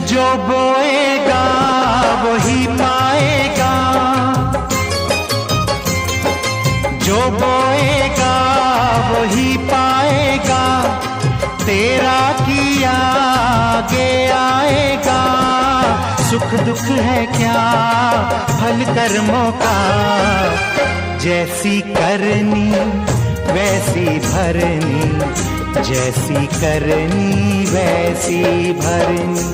जो बोएगा वही पाएगा, जो बोएगा वही पाएगा, तेरा किया आगे आएगा। सुख दुख है क्या फल कर्मों का, जैसी करनी वैसी भरनी, जैसी करनी वैसी भरनी।